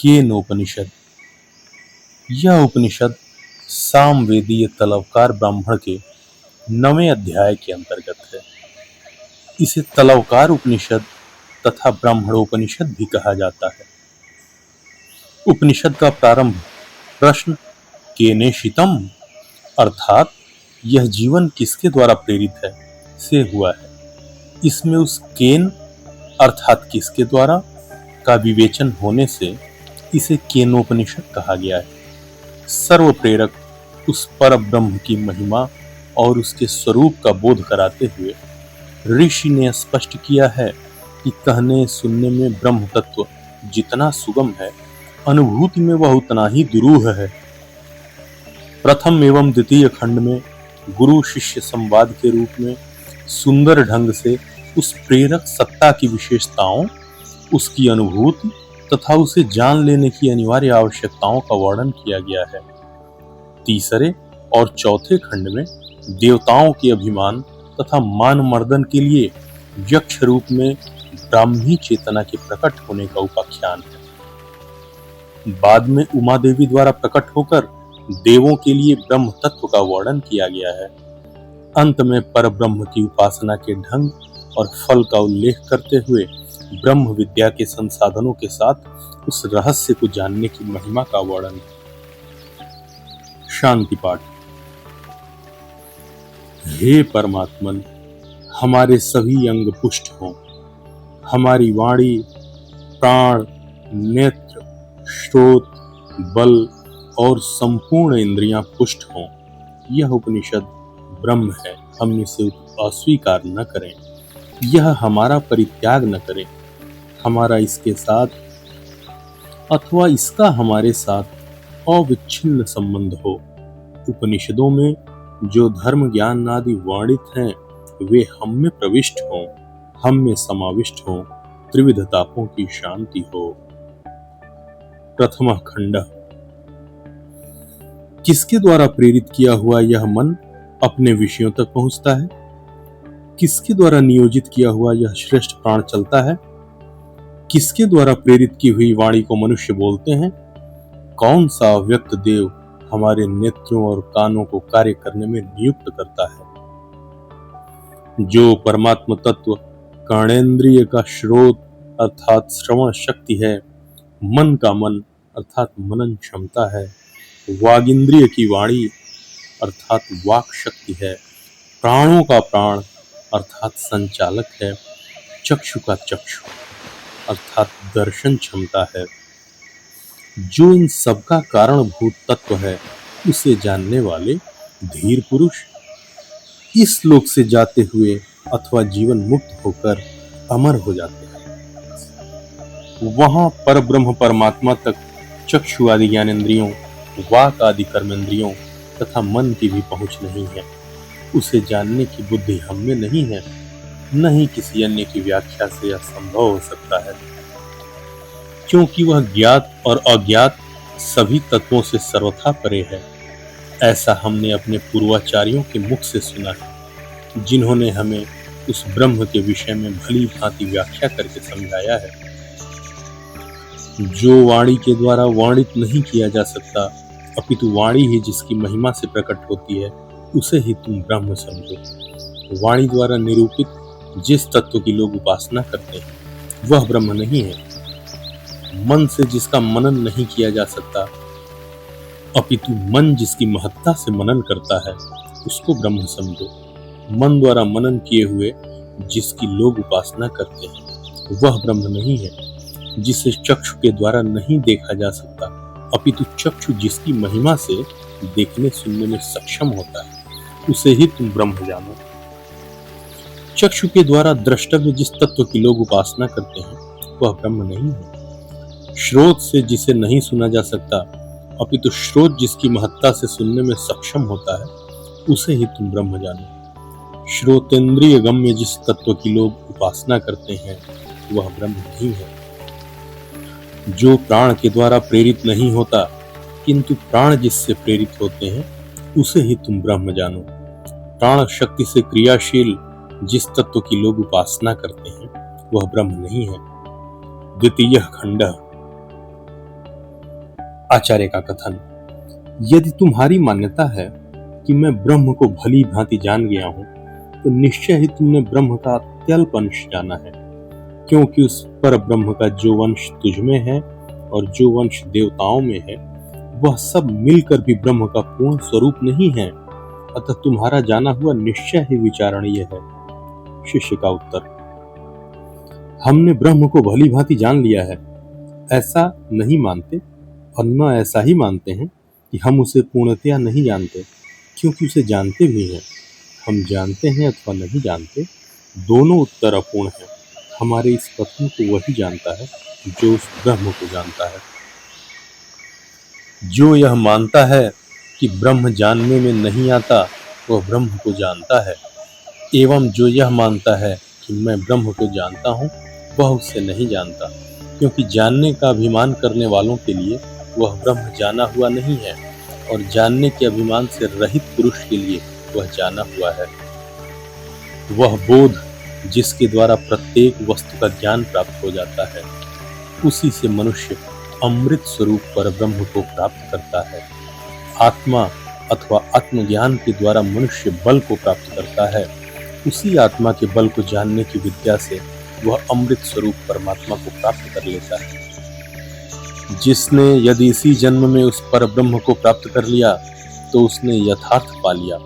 केनोपनिषद। यह उपनिषद सामवेदीय तलवकार ब्राह्मण के 9वें अध्याय के अंतर्गत है। इसे तलवकार उपनिषद तथा ब्राह्मणोपनिषद भी कहा जाता है। उपनिषद का प्रारंभ प्रश्न केनेशितम अर्थात यह जीवन किसके द्वारा प्रेरित है से हुआ है। इसमें उस केन अर्थात किसके द्वारा का विवेचन होने से इसे केनोपनिषद कहा गया है। सर्व प्रेरक उस पर ब्रह्म की महिमा और उसके स्वरूप का बोध कराते हुए ऋषि ने स्पष्ट किया है कि कहने सुनने में ब्रह्म तत्व जितना सुगम है, अनुभूति में वह उतना ही दुरूह है। प्रथम एवं द्वितीय खंड में गुरु शिष्य संवाद के रूप में सुंदर ढंग से उस प्रेरक सत्ता की विशेषताओं, उसकी अनुभूति तथा उसे जान लेने की अनिवार्य आवश्यकताओं का वर्णन किया गया है। तीसरे और चौथे खंड में देवताओं के अभिमान तथा मान मर्दन के लिए यक्ष रूप में ब्राह्मी चेतना के प्रकट होने का उपाख्यान है। बाद में उमा देवी द्वारा प्रकट होकर देवों के लिए ब्रह्म तत्व का वर्णन किया गया है। अंत में पर ब्रह्म की उपासना के ढंग और फल का उल्लेख करते हुए ब्रह्म विद्या के संसाधनों के साथ उस रहस्य को जानने की महिमा का वर्णन। शांति पाठ। हे परमात्मन, हमारे सभी अंग पुष्ट हों, हमारी वाणी, प्राण, नेत्र, श्रोत, बल और संपूर्ण इंद्रियां पुष्ट हों। यह उपनिषद ब्रह्म है, हम इसे अस्वीकार न करें। यह हमारा परित्याग न करें। हमारा इसके साथ अथवा इसका हमारे साथ अविच्छिन्न संबंध हो। उपनिषदों में जो धर्म ज्ञान आदि वर्णित हैं वे हम में प्रविष्ट हों, हम में समाविष्ट हों, त्रिविध तापों की शांति हो। प्रथम खंड। किसके द्वारा प्रेरित किया हुआ यह मन अपने विषयों तक पहुंचता है? किसके द्वारा नियोजित किया हुआ यह श्रेष्ठ प्राण चलता है? किसके द्वारा प्रेरित की हुई वाणी को मनुष्य बोलते हैं? कौन सा अव्यक्त देव हमारे नेत्रों और कानों को कार्य करने में नियुक्त करता है? जो परमात्म तत्व कर्णेंद्रिय का श्रोत अर्थात श्रवण शक्ति है, मन का मन अर्थात मनन क्षमता है, वागिंद्रिय की वाणी अर्थात वाक शक्ति है, प्राणों का प्राण अर्थात संचालक है, चक्षु का चक्षु अर्थात दर्शन क्षमता है, जो इन सबका कारणभूत तत्व है, उसे जानने वाले धीर पुरुष इस लोक से जाते हुए अथवा जीवन मुक्त होकर अमर हो जाते हैं। वहां पर ब्रह्म परमात्मा तक चक्षु आदि ज्ञानेंद्रियों, वाक आदि कर्मेंद्रियों तथा मन की भी पहुंच नहीं है। उसे जानने की बुद्धि हम में नहीं है, न ही किसी अन्य की व्याख्या से यह संभव हो सकता है, क्योंकि वह ज्ञात और अज्ञात सभी तत्वों से सर्वथा परे है। ऐसा हमने अपने पूर्वाचार्यों के मुख से सुना है, जिन्होंने हमें उस ब्रह्म के विषय में भली भांति व्याख्या करके समझाया है। जो वाणी के द्वारा वर्णित नहीं किया जा सकता, अपितु वाणी ही जिसकी महिमा से प्रकट होती है, उसे ही तुम ब्रह्म समझो। वाणी द्वारा निरूपित जिस तत्व की लोग उपासना करते हैं वह ब्रह्म नहीं है। मन से जिसका मनन नहीं किया जा सकता, अपितु मन जिसकी महत्ता से मनन करता है, उसको ब्रह्म समझो। मन द्वारा मनन किए हुए जिसकी लोग उपासना करते हैं वह ब्रह्म नहीं है। जिसे चक्षु के द्वारा नहीं देखा जा सकता, अपितु चक्षु जिसकी महिमा से देखने सुनने में सक्षम होता है, उसे ही तुम ब्रह्म जानो। चक्षु के द्वारा द्रष्टव्य जिस तत्व की लोग उपासना करते हैं वह ब्रह्म नहीं है। श्रोत से जिसे नहीं सुना जा सकता, अपितु श्रोत जिसकी महत्ता से सुनने में सक्षम होता है, उसे ही तुम ब्रह्म जानो। श्रोतेंद्रिय गम्य जिस तत्व की लोग उपासना करते हैं वह ब्रह्म नहीं है। जो प्राण के द्वारा प्रेरित नहीं होता, किंतु प्राण जिससे प्रेरित होते हैं, उसे ही तुम ब्रह्म जानो। प्राण शक्ति से क्रियाशील जिस तत्व की लोग उपासना करते हैं वह ब्रह्म नहीं है। द्वितीय खंड। आचार्य का कथन, यदि तुम्हारी मान्यता है कि मैं ब्रह्म को भली भांति जान गया हूं, तो निश्चय ही तुमने ब्रह्म का अत्यल्प अंश जाना है, क्योंकि उस पर ब्रह्म का जो वंश तुझमें है और जो वंश देवताओं में है, वह सब मिलकर भी ब्रह्म का पूर्ण स्वरूप नहीं है। अतः तुम्हारा जाना हुआ निश्चय ही विचारणीय है। शिष्य का उत्तर, हमने ब्रह्म को भली भांति जान लिया है, ऐसा नहीं मानते, और न ऐसा ही मानते हैं कि हम उसे पूर्णतया नहीं जानते, क्योंकि उसे जानते भी हैं। हम जानते हैं अथवा नहीं जानते, दोनों उत्तर अपूर्ण हैं। हमारे इस कथन को वही जानता है जो उस ब्रह्म को जानता है। जो यह मानता है कि ब्रह्म जानने में नहीं आता, वह ब्रह्म को जानता है, एवं जो यह मानता है कि मैं ब्रह्म को जानता हूँ, वह उसे नहीं जानता, क्योंकि जानने का अभिमान करने वालों के लिए वह ब्रह्म जाना हुआ नहीं है, और जानने के अभिमान से रहित पुरुष के लिए वह जाना हुआ है। वह बोध जिसके द्वारा प्रत्येक वस्तु का ज्ञान प्राप्त हो जाता है, उसी से मनुष्य अमृत स्वरूप पर ब्रह्म को प्राप्त करता है। आत्मा अथवा आत्मज्ञान के द्वारा मनुष्य बल को प्राप्त करता है। उसी आत्मा के बल को जानने की विद्या से वह अमृत स्वरूप परमात्मा को प्राप्त कर लेता है। जिसने यदि इसी जन्म में उस पर ब्रह्म को प्राप्त कर लिया, तो उसने यथार्थ पा लिया।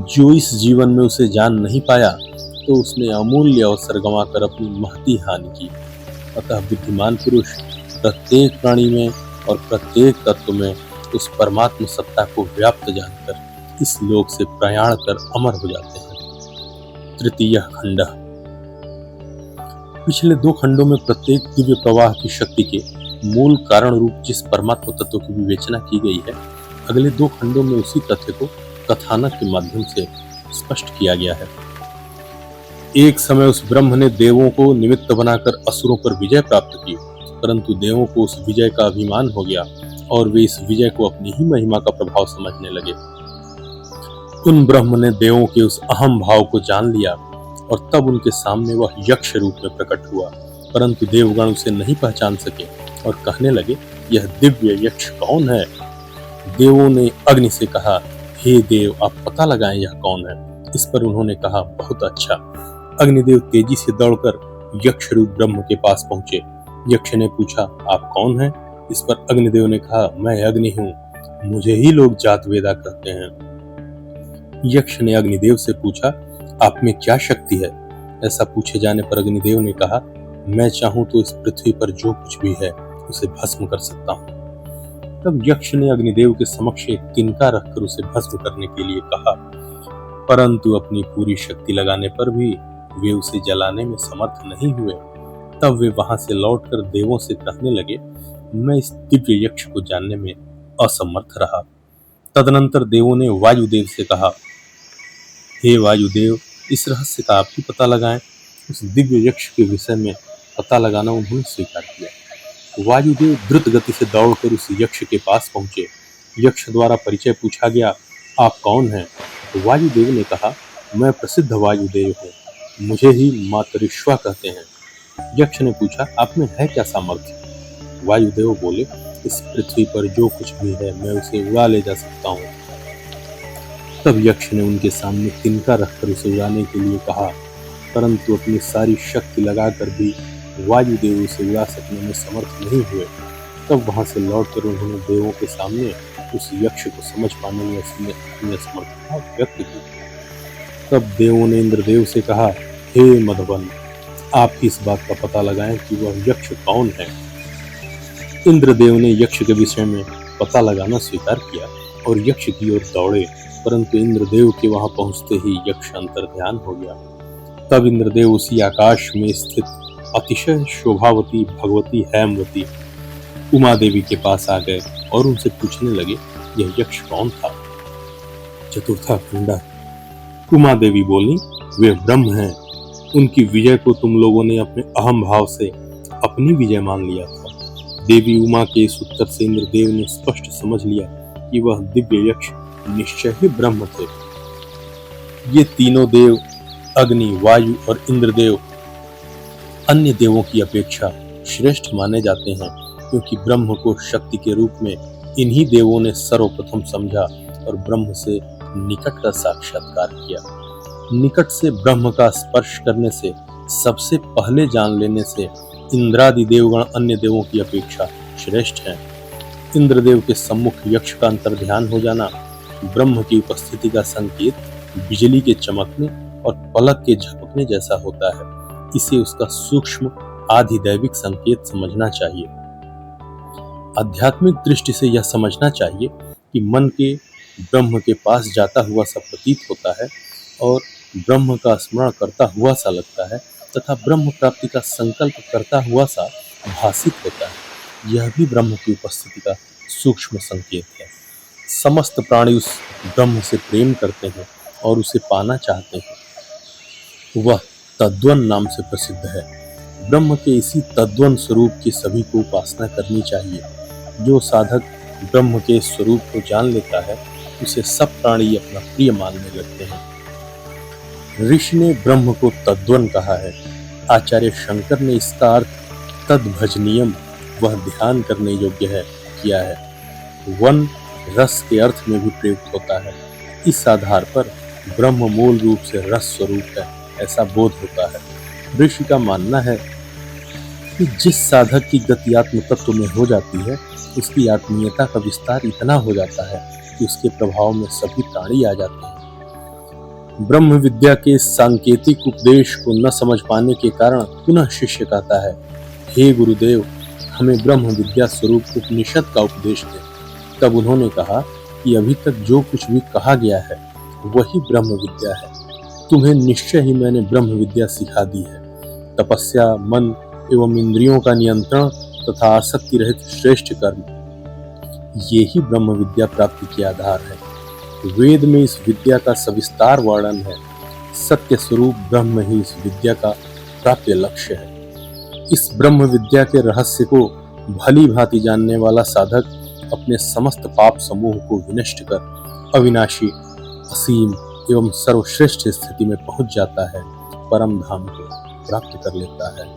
जो इस जीवन में उसे जान नहीं पाया, तो उसने अमूल्य अवसर गंवाकर अपनी महती हानि की। अतः बुद्धिमान पुरुष प्रत्येक प्राणी में और प्रत्येक तत्व में उस परमात्म सत्ता को व्याप्त जानकर इस लोक से प्रयाण कर अमर हो जाते हैं। तृतीय खंड। पिछले 2 खंडों में प्रत्येक दिव्य प्रवाह की शक्ति के मूल कारण रूप जिस परमात्म तत्व की विवेचना की गई है, अगले 2 खंडों में उसी तथ्य को कथानक के माध्यम से स्पष्ट किया गया है। एक समय उस ब्रह्म ने देवों को निमित्त बनाकर असुरों पर विजय प्राप्त की, परंतु देवों को उस विजय का अभिमान हो गया और वे इस विजय को अपनी ही महिमा का प्रभाव समझने लगे। उन ब्रह्म ने देवों के उस अहम भाव को जान लिया और तब उनके सामने वह यक्ष रूप में प्रकट हुआ, परंतु देवगण उसे नहीं पहचान सके और कहने लगे, यह दिव्य यक्ष कौन है? देवों ने अग्नि से कहा, हे देव, आप पता लगाएं यह कौन है। इस पर उन्होंने कहा, बहुत अच्छा। अग्निदेव तेजी से दौड़कर यक्ष रूप ब्रह्म के पास पहुंचे। यक्ष ने पूछा, आप कौन हैं? इस पर अग्निदेव ने कहा, मैं अग्नि हूँ, मुझे ही लोग जात वेदा कहते हैं। यक्ष ने अग्निदेव से पूछा, आप में क्या शक्ति है? ऐसा पूछे जाने पर अग्निदेव ने कहा, मैं चाहूं तो इस पृथ्वी पर जो कुछ भी है उसे भस्म कर सकता हूँ। तब यक्ष ने अग्निदेव के समक्ष एक तिनका रखकर उसे भस्म करने के लिए कहा, परंतु अपनी पूरी शक्ति लगाने पर भी वे उसे जलाने में समर्थ नहीं हुए। तब वे वहां से लौटकर देवों से कहने लगे, मैं इस दिव्य यक्ष को जानने में असमर्थ रहा। तदनंतर देवों ने वायुदेव से कहा, हे वायुदेव, इस रहस्य का आप ही पता लगाएं। उस दिव्य यक्ष के विषय में पता लगाना उन्होंने स्वीकार किया। वायुदेव द्रुत गति से दौड़कर उस यक्ष के पास पहुंचे। यक्ष द्वारा परिचय पूछा गया, आप कौन हैं? तो वायुदेव ने कहा, मैं प्रसिद्ध वायुदेव हूँ, मुझे ही मातरिश्वा कहते हैं। यक्ष ने पूछा, आप में है क्या सामर्थ्य? वायुदेव बोले, इस पृथ्वी पर जो कुछ भी है मैं उसे उड़ा ले जा सकता हूँ। तब यक्ष ने उनके सामने तिनका रखकर उसे उड़ाने के लिए कहा, परंतु अपनी सारी शक्ति लगाकर भी वायुदेव उसे उड़ा सकने में समर्थ नहीं हुए। तब वहां से लौटकर उन्होंने देवों के सामने उस यक्ष को समझ पाने में अपनी असमर्थता व्यक्त की। तब देवों ने इंद्रदेव से कहा, हे मधुबन, आप इस बात का पता लगाएं कि वह यक्ष कौन है। इंद्रदेव ने यक्ष के विषय में पता लगाना स्वीकार किया और यक्ष की ओर दौड़े, परंतु इंद्रदेव के वहां पहुंचते ही यक्ष अंतर्ध्यान हो गया। तब इंद्रदेव उसी आकाश में स्थित अतिशय शोभावती भगवती हेमवती उमा देवी के पास आ गए और उनसे पूछने लगे, यह यक्ष कौन था? चतुर्था खंड। उमा देवी बोली, वे ब्रह्म हैं। उनकी विजय को तुम लोगों ने अपने अहम भाव से अपनी विजय मान लिया था। देवी उमा के इस उत्तर से इंद्रदेव ने स्पष्ट समझ लिया कि वह दिव्य यक्ष निश्चय ही ब्रह्म थे। ये तीनों देव, अग्नि, वायु और इंद्रदेव, अन्य देवों की अपेक्षा श्रेष्ठ माने जाते हैं, क्योंकि ब्रह्म को शक्ति के रूप में इन्हीं देवों ने सर्वप्रथम समझा और ब्रह्म से निकट का साक्षात्कार किया। निकट से ब्रह्म का स्पर्श करने से, सबसे पहले जान लेने से इंद्रादि देवगण अन्य देवों की अपेक्षा श्रेष्ठ हैं। इंद्रदेव के सम्मुख यक्ष का अंतर्ध्यान हो जाना ब्रह्म की उपस्थिति का संकेत बिजली के चमकने और पलक के झपकने जैसा होता है। इसे उसका सूक्ष्म आधिदैविक संकेत समझना चाहिए। आध्यात्मिक दृष्टि से यह समझना चाहिए कि मन के ब्रह्म के पास जाता हुआ सा प्रतीत होता है और ब्रह्म का स्मरण करता हुआ सा लगता है तथा ब्रह्म प्राप्ति का संकल्प करता हुआ सा भासित होता है। यह भी ब्रह्म की उपस्थिति का सूक्ष्म संकेत है। समस्त प्राणी उस ब्रह्म से प्रेम करते हैं और उसे पाना चाहते हैं। वह तद्वन नाम से प्रसिद्ध है। ब्रह्म के इसी तद्वन स्वरूप की सभी को उपासना करनी चाहिए। जो साधक ब्रह्म के स्वरूप को जान लेता है उसे सब प्राणी अपना प्रिय मानने लगते हैं। ऋषि ने ब्रह्म को तद्वन कहा है। आचार्य शंकर ने इसका अर्थ तद्भजनीयम, वह ध्यान करने योग्य है, किया है। वन रस के अर्थ में भी प्रयुक्त होता है। इस आधार पर ब्रह्म मूल रूप से रस स्वरूप है, ऐसा बोध होता है। ऋषि का मानना है कि जिस साधक की गति आत्म तत्व में हो जाती है उसकी आत्मीयता का विस्तार इतना हो जाता है कि उसके प्रभाव में सभी प्राणी आ जाते हैं। ब्रह्म विद्या के सांकेतिक उपदेश को न समझ पाने के कारण पुनः शिष्य कहता है, हे गुरुदेव, हमें ब्रह्म विद्या स्वरूप उपनिषद का उपदेश दे। तब उन्होंने कहा कि अभी तक जो कुछ भी कहा गया है वही ब्रह्म विद्या है। तुम्हें निश्चय ही मैंने ब्रह्म विद्या सिखा दी है। तपस्या, मन एवं इंद्रियों का नियंत्रण तथा आसक्ति रहित श्रेष्ठ कर्म, ये ही ब्रह्म विद्या प्राप्ति के आधार है। वेद में इस विद्या का सविस्तार वर्णन है। सत्य स्वरूप ब्रह्म ही इस विद्या का प्राप्य लक्ष्य है। इस ब्रह्म विद्या के रहस्य को भली भांति जानने वाला साधक अपने समस्त पाप समूह को विनष्ट कर अविनाशी, असीम एवं सर्वश्रेष्ठ स्थिति में पहुंच जाता है, परम धाम को प्राप्त कर लेता है।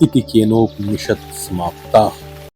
इति केनोपनिषत् समाप्ता।